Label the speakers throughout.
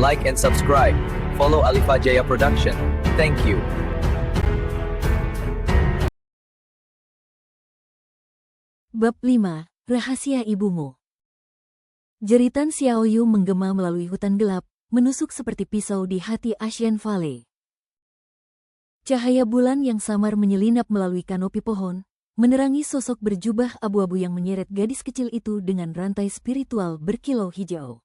Speaker 1: like and subscribe. Follow Alifa Jaya Production. Thank you.
Speaker 2: Bab 5. Rahasia Ibumu. Jeritan Xiaoyu menggema melalui hutan gelap, menusuk seperti pisau di hati Ashen Valley. Cahaya bulan yang samar menyelinap melalui kanopi pohon, menerangi sosok berjubah abu-abu yang menyeret gadis kecil itu dengan rantai spiritual berkilau hijau.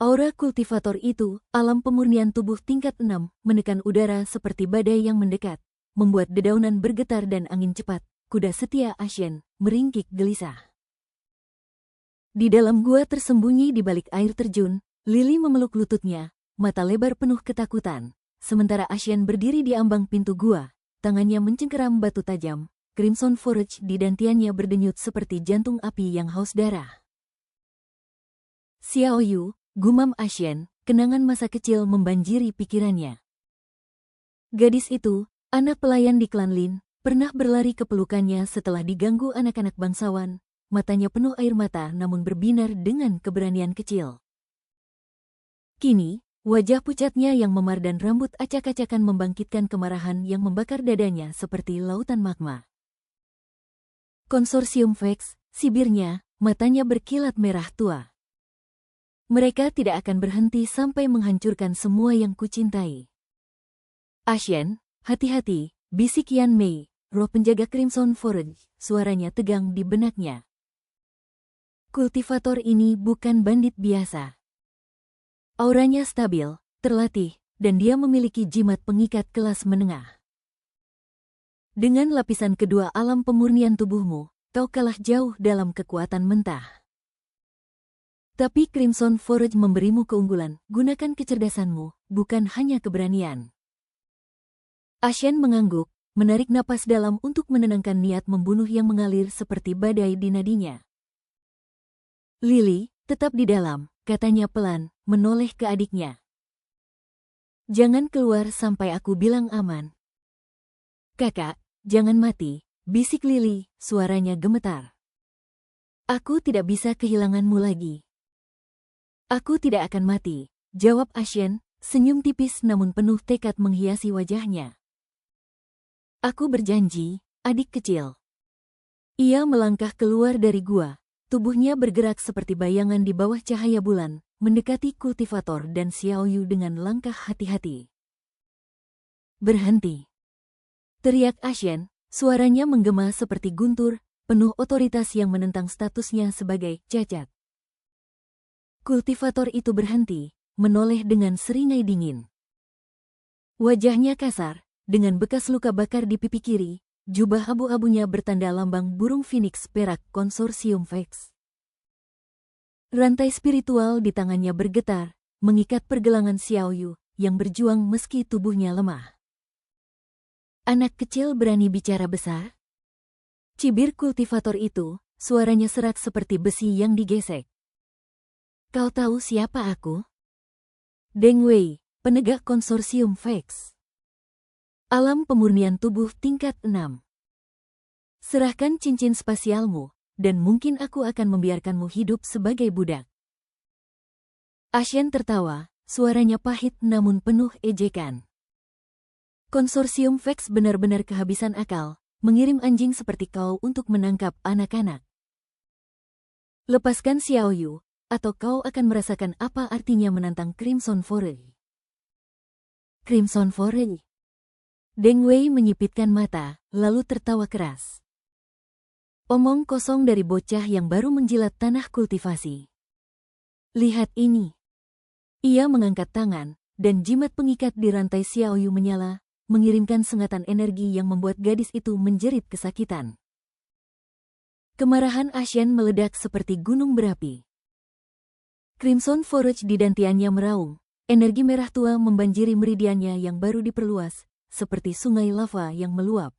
Speaker 2: Aura kultivator itu, alam pemurnian tubuh tingkat 6, menekan udara seperti badai yang mendekat, membuat dedaunan bergetar dan angin cepat. Kuda setia Ashen meringkik gelisah. Di dalam gua tersembunyi di balik air terjun, Lily memeluk lututnya, mata lebar penuh ketakutan, sementara Ashen berdiri di ambang pintu gua. Tangannya mencengkeram batu tajam, Crimson Forge di dantiannya berdenyut seperti jantung api yang haus darah. Xiaoyu, gumam Ashen, kenangan masa kecil membanjiri pikirannya. Gadis itu, anak pelayan di klan Lin, pernah berlari ke pelukannya setelah diganggu anak-anak bangsawan, matanya penuh air mata namun berbinar dengan keberanian kecil. Kini, wajah pucatnya yang memar dan rambut acak-acakan membangkitkan kemarahan yang membakar dadanya seperti lautan magma. Konsorsium Vex, sibirnya, matanya berkilat merah tua. Mereka tidak akan berhenti sampai menghancurkan semua yang kucintai. Ashen, hati-hati, bisik Yan Mei, roh penjaga Crimson Forge, suaranya tegang di benaknya. Kultivator ini bukan bandit biasa. Auranya stabil, terlatih, dan dia memiliki jimat pengikat kelas menengah. Dengan lapisan kedua alam pemurnian tubuhmu, kau kalah jauh dalam kekuatan mentah. Tapi Crimson Forge memberimu keunggulan, gunakan kecerdasanmu, bukan hanya keberanian. Ashen mengangguk, menarik napas dalam untuk menenangkan niat membunuh yang mengalir seperti badai di nadinya. Lily, tetap di dalam, katanya pelan, menoleh ke adiknya. Jangan keluar sampai aku bilang aman. Kakak, jangan mati, bisik Lily, suaranya gemetar. Aku tidak bisa kehilanganmu lagi. Aku tidak akan mati, jawab Ashen, senyum tipis namun penuh tekad menghiasi wajahnya. Aku berjanji, adik kecil. Ia melangkah keluar dari gua. Tubuhnya bergerak seperti bayangan di bawah cahaya bulan, mendekati kultivator dan Xiaoyu dengan langkah hati-hati. Berhenti. Teriak Ashen, suaranya menggema seperti guntur, penuh otoritas yang menentang statusnya sebagai cacat. Kultivator itu berhenti, menoleh dengan seringai dingin. Wajahnya kasar, dengan bekas luka bakar di pipi kiri. Jubah abu-abunya bertanda lambang burung Phoenix perak Konsorsium Vex. Rantai spiritual di tangannya bergetar, mengikat pergelangan Xiaoyu, yang berjuang meski tubuhnya lemah. Anak kecil berani bicara besar? Cibir kultivator itu, suaranya serak seperti besi yang digesek. Kau tahu siapa aku? Deng Wei, penegak Konsorsium Vex. Alam pemurnian tubuh tingkat 6. Serahkan cincin spasialmu, dan mungkin aku akan membiarkanmu hidup sebagai budak. Ashen tertawa, suaranya pahit namun penuh ejekan. Konsorsium Vex benar-benar kehabisan akal, mengirim anjing seperti kau untuk menangkap anak-anak. Lepaskan Xiaoyu, atau kau akan merasakan apa artinya menantang Crimson Forge. Crimson Forge? Deng Wei menyipitkan mata, lalu tertawa keras. Omong kosong dari bocah yang baru menjilat tanah kultivasi. Lihat ini. Ia mengangkat tangan, dan jimat pengikat di rantai Xiaoyu menyala, mengirimkan sengatan energi yang membuat gadis itu menjerit kesakitan. Kemarahan Ashen meledak seperti gunung berapi. Crimson Forge di dantiannya meraung, energi merah tua membanjiri meridiannya yang baru diperluas, seperti sungai lava yang meluap.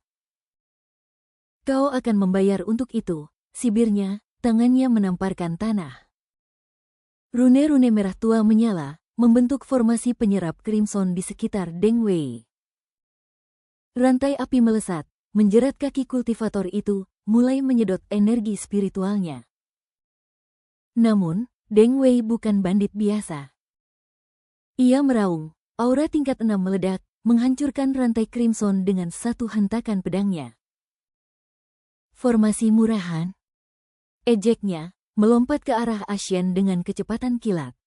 Speaker 2: Kau akan membayar untuk itu, sibirnya, tangannya menamparkan tanah. Rune-rune merah tua menyala, membentuk formasi penyerap Crimson di sekitar Deng Wei. Rantai api melesat, menjerat kaki kultivator itu, mulai menyedot energi spiritualnya. Namun, Deng Wei bukan bandit biasa. Ia meraung, aura tingkat 6 meledak, menghancurkan rantai Crimson dengan satu hentakan pedangnya. Formasi murahan. Ejeknya, melompat ke arah Ashen dengan kecepatan kilat.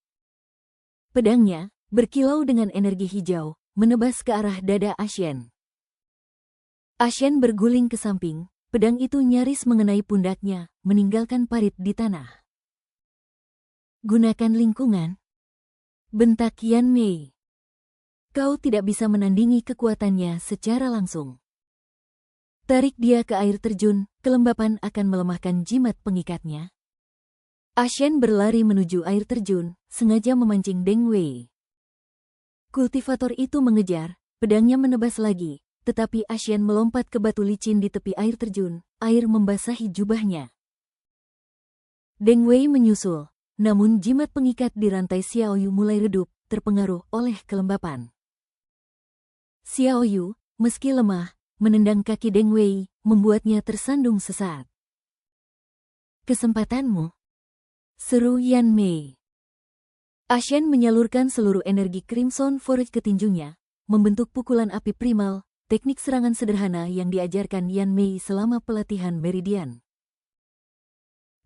Speaker 2: Pedangnya, berkilau dengan energi hijau, menebas ke arah dada Ashen. Ashen berguling ke samping, pedang itu nyaris mengenai pundaknya, meninggalkan parit di tanah. Gunakan lingkungan. Bentak Yan Mei. Kau tidak bisa menandingi kekuatannya secara langsung. Tarik dia ke air terjun, kelembapan akan melemahkan jimat pengikatnya. Ashen berlari menuju air terjun, sengaja memancing Deng Wei. Kultivator itu mengejar, pedangnya menebas lagi, tetapi Ashen melompat ke batu licin di tepi air terjun, air membasahi jubahnya. Deng Wei menyusul, namun jimat pengikat di rantai Xiaoyu mulai redup, terpengaruh oleh kelembapan. Xiaoyu, meski lemah, menendang kaki Deng Wei, membuatnya tersandung sesaat. Kesempatanmu, seru Yan Mei. Ashen menyalurkan seluruh energi Crimson Forge ke tinjunya, membentuk pukulan api primal, teknik serangan sederhana yang diajarkan Yan Mei selama pelatihan Meridian.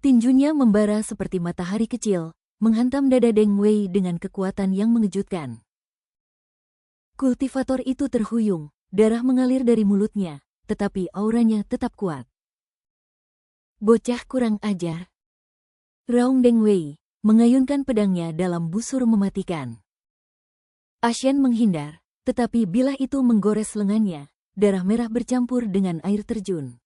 Speaker 2: Tinjunya membara seperti matahari kecil, menghantam dada Deng Wei dengan kekuatan yang mengejutkan. Kultivator itu terhuyung, darah mengalir dari mulutnya, tetapi auranya tetap kuat. Bocah kurang ajar. Raung Deng Wei, mengayunkan pedangnya dalam busur mematikan. Ashen menghindar, tetapi bilah itu menggores lengannya, darah merah bercampur dengan air terjun.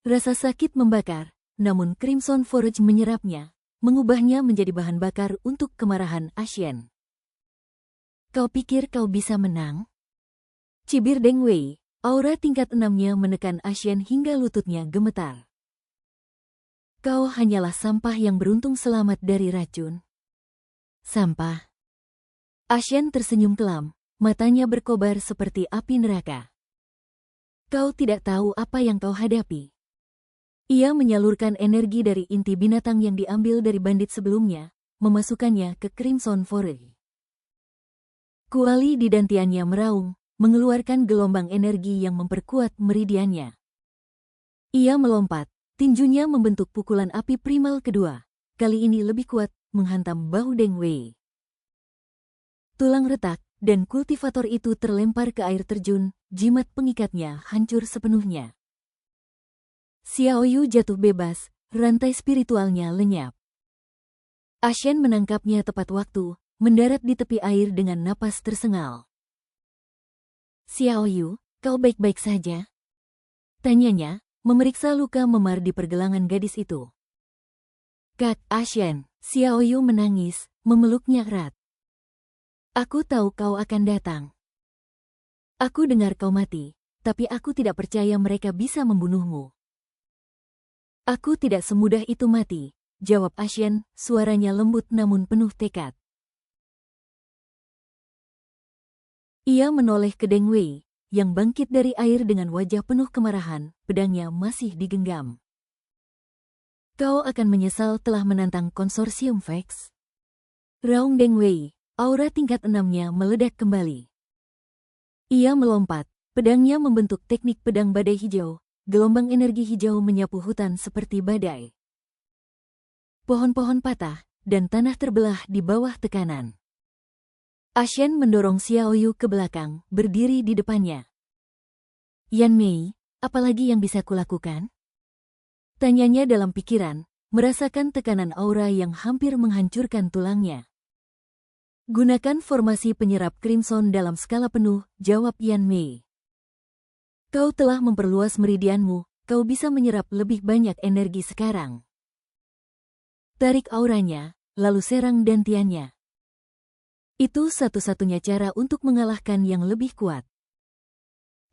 Speaker 2: Rasa sakit membakar, namun Crimson Forge menyerapnya, mengubahnya menjadi bahan bakar untuk kemarahan Ashen. Kau pikir kau bisa menang? Cibir Deng Wei, aura tingkat 6-nya menekan Ashen hingga lututnya gemetar. Kau hanyalah sampah yang beruntung selamat dari racun. Sampah. Ashen tersenyum kelam, matanya berkobar seperti api neraka. Kau tidak tahu apa yang kau hadapi. Ia menyalurkan energi dari inti binatang yang diambil dari bandit sebelumnya, memasukkannya ke Crimson Forge. Kuali di dantiannya meraung, mengeluarkan gelombang energi yang memperkuat meridiannya. Ia melompat, tinjunya membentuk pukulan api primal kedua, kali ini lebih kuat, menghantam bahu Deng Wei. Tulang retak, dan kultivator itu terlempar ke air terjun, jimat pengikatnya hancur sepenuhnya. Xiaoyu jatuh bebas, rantai spiritualnya lenyap. Ashen menangkapnya tepat waktu, mendarat di tepi air dengan napas tersengal. Xiaoyu, kau baik-baik saja? Tanyanya, memeriksa luka memar di pergelangan gadis itu. Kak Ashen, Xiaoyu menangis, memeluknya erat. Aku tahu kau akan datang. Aku dengar kau mati, tapi aku tidak percaya mereka bisa membunuhmu. Aku tidak semudah itu mati, jawab Ashen, suaranya lembut namun penuh tekad. Ia menoleh ke Deng Wei, yang bangkit dari air dengan wajah penuh kemarahan, pedangnya masih digenggam. Kau akan menyesal telah menantang konsorsium Vex. Raung Deng Wei, aura tingkat 6-nya meledak kembali. Ia melompat, pedangnya membentuk teknik pedang badai hijau, gelombang energi hijau menyapu hutan seperti badai. Pohon-pohon patah, dan tanah terbelah di bawah tekanan. Ashen mendorong Xiaoyu ke belakang, berdiri di depannya. Yan Mei, apalagi yang bisa kulakukan? Tanyanya dalam pikiran, merasakan tekanan aura yang hampir menghancurkan tulangnya. Gunakan formasi penyerap Crimson dalam skala penuh, jawab Yan Mei. Kau telah memperluas meridianmu, kau bisa menyerap lebih banyak energi sekarang. Tarik auranya, lalu serang dantiannya. Itu satu-satunya cara untuk mengalahkan yang lebih kuat.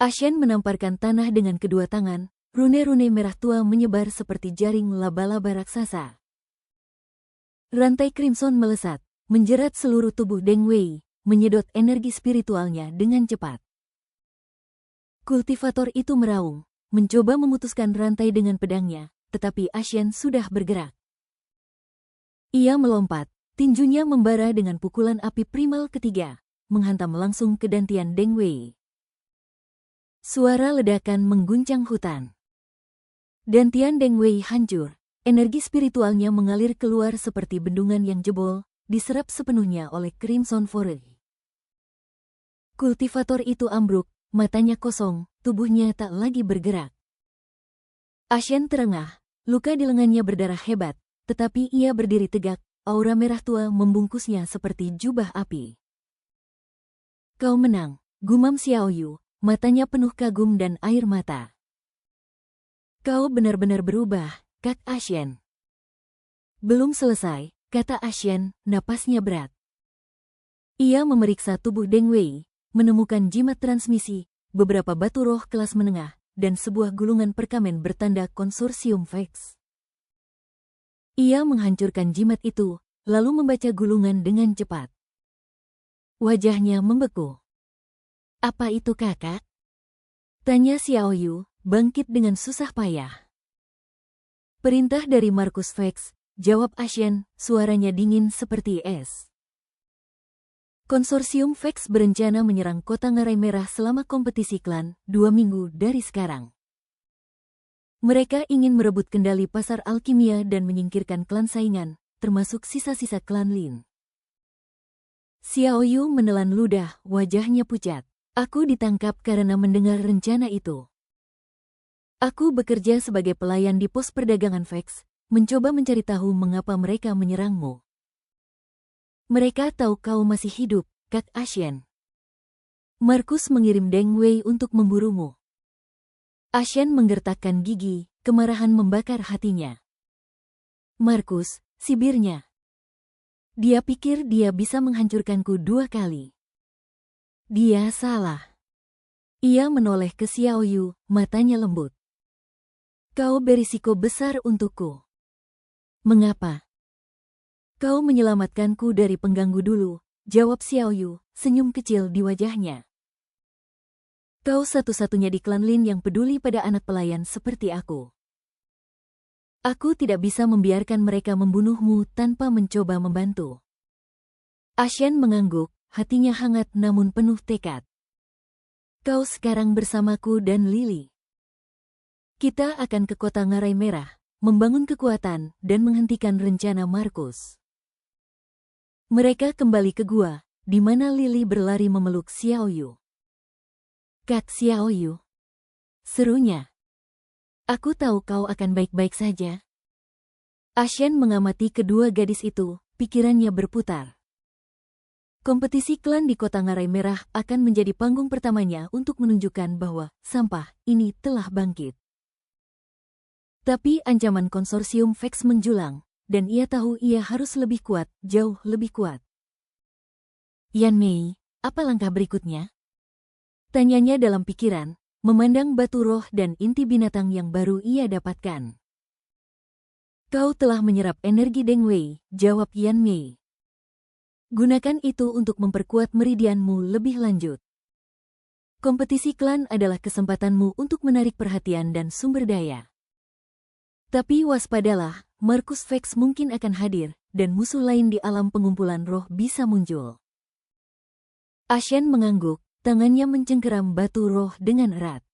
Speaker 2: Ashen menamparkan tanah dengan kedua tangan, rune-rune merah tua menyebar seperti jaring laba-laba raksasa. Rantai Crimson melesat, menjerat seluruh tubuh Deng Wei, menyedot energi spiritualnya dengan cepat. Kultivator itu meraung, mencoba memutuskan rantai dengan pedangnya, tetapi Ashen sudah bergerak. Ia melompat, Tinjunya membara dengan pukulan api primal ketiga, menghantam langsung ke dantian Deng Wei. Suara ledakan mengguncang hutan. Dantian Deng Wei hancur, energi spiritualnya mengalir keluar seperti bendungan yang jebol, diserap sepenuhnya oleh Crimson Forge. Kultivator itu ambruk, matanya kosong, tubuhnya tak lagi bergerak. Ashen terengah, luka di lengannya berdarah hebat, tetapi ia berdiri tegak, aura merah tua membungkusnya seperti jubah api. Kau menang, gumam Xiao Yu, matanya penuh kagum dan air mata. Kau benar-benar berubah, Kak Ashen. Belum selesai, kata Ashen, napasnya berat. Ia memeriksa tubuh Deng Wei, menemukan jimat transmisi, beberapa batu roh kelas menengah, dan sebuah gulungan perkamen bertanda konsorsium Vex. Ia menghancurkan jimat itu, lalu membaca gulungan dengan cepat. Wajahnya membeku. Apa itu kakak? Tanya Xiao Yu, bangkit dengan susah payah. Perintah dari Markus Vex, jawab Ashen, suaranya dingin seperti es. Konsorsium Vex berencana menyerang kota Ngarai Merah selama kompetisi klan 2 minggu dari sekarang. Mereka ingin merebut kendali pasar alkimia dan menyingkirkan klan saingan, termasuk sisa-sisa klan Lin. Xiao Yu menelan ludah, wajahnya pucat. Aku ditangkap karena mendengar rencana itu. Aku bekerja sebagai pelayan di pos perdagangan Vex, mencoba mencari tahu mengapa mereka menyerangmu. Mereka tahu kau masih hidup, Kak Ashen. Markus mengirim Deng Wei untuk memburumu. Ashen menggertakkan gigi, kemarahan membakar hatinya. Markus, sibirnya. Dia pikir dia bisa menghancurkanku 2 kali. Dia salah. Ia menoleh ke Xiao Yu, matanya lembut. Kau berisiko besar untukku. Mengapa? Kau menyelamatkanku dari pengganggu dulu, jawab Xiao Yu, senyum kecil di wajahnya. Kau satu-satunya di klan Lin yang peduli pada anak pelayan seperti aku. Aku tidak bisa membiarkan mereka membunuhmu tanpa mencoba membantu. Ashen mengangguk, hatinya hangat namun penuh tekad. Kau sekarang bersamaku dan Lily. Kita akan ke kota Ngarai Merah, membangun kekuatan dan menghentikan rencana Markus. Mereka kembali ke gua, di mana Lily berlari memeluk Xiao Yu. Kak Xiao Yu, serunya. Aku tahu kau akan baik-baik saja. Ashen mengamati kedua gadis itu, pikirannya berputar. Kompetisi klan di kota Ngarai Merah akan menjadi panggung pertamanya untuk menunjukkan bahwa sampah ini telah bangkit. Tapi ancaman konsorsium Vex menjulang, dan ia tahu ia harus lebih kuat, jauh lebih kuat. Yan Mei, apa langkah berikutnya? Tanyanya dalam pikiran, memandang batu roh dan inti binatang yang baru ia dapatkan. Kau telah menyerap energi Deng Wei, jawab Yan Mei. Gunakan itu untuk memperkuat meridianmu lebih lanjut. Kompetisi klan adalah kesempatanmu untuk menarik perhatian dan sumber daya. Tapi waspadalah, Markus Vex mungkin akan hadir, dan musuh lain di alam pengumpulan roh bisa muncul. Ashen mengangguk, tangannya mencengkeram batu roh dengan erat.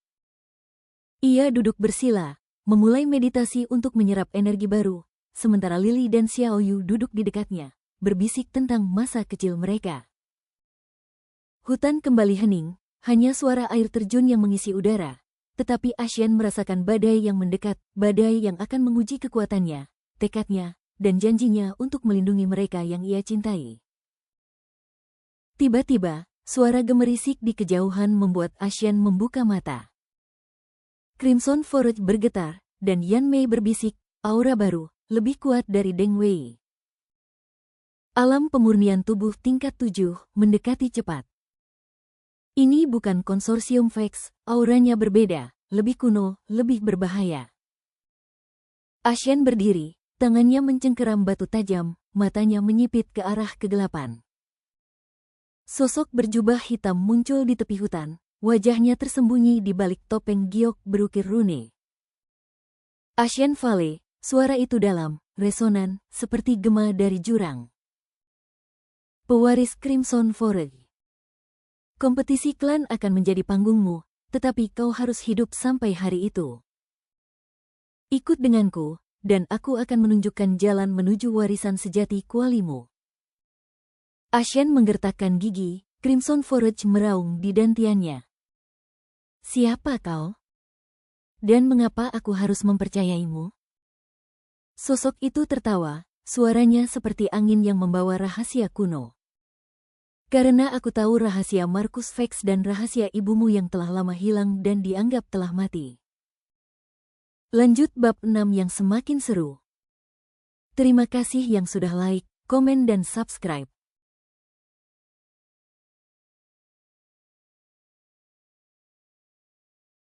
Speaker 2: Ia duduk bersila, memulai meditasi untuk menyerap energi baru, sementara Lily dan Xiao Yu duduk di dekatnya, berbisik tentang masa kecil mereka. Hutan kembali hening, hanya suara air terjun yang mengisi udara, tetapi Ashen merasakan badai yang mendekat, badai yang akan menguji kekuatannya, tekadnya, dan janjinya untuk melindungi mereka yang ia cintai. Tiba-tiba, suara gemerisik di kejauhan membuat Ashen membuka mata. Crimson Forge bergetar, dan Yan Mei berbisik, aura baru, lebih kuat dari Deng Wei. Alam pemurnian tubuh tingkat 7 mendekati cepat. Ini bukan konsorsium Vex, auranya berbeda, lebih kuno, lebih berbahaya. Ashen berdiri, tangannya mencengkeram batu tajam, matanya menyipit ke arah kegelapan. Sosok berjubah hitam muncul di tepi hutan, wajahnya tersembunyi di balik topeng giok berukir rune. Ashen Valley, suara itu dalam, resonan, seperti gema dari jurang. Pewaris Crimson Forge. Kompetisi klan akan menjadi panggungmu, tetapi kau harus hidup sampai hari itu. Ikut denganku, dan aku akan menunjukkan jalan menuju warisan sejati kualimu. Ashen menggertakkan gigi, Crimson Forge meraung di dantiannya. Siapa kau? Dan mengapa aku harus mempercayaimu? Sosok itu tertawa, suaranya seperti angin yang membawa rahasia kuno. Karena aku tahu rahasia Marcus Vex dan rahasia ibumu yang telah lama hilang dan dianggap telah mati. Lanjut bab 6 yang semakin seru. Terima kasih yang sudah like, komen dan subscribe.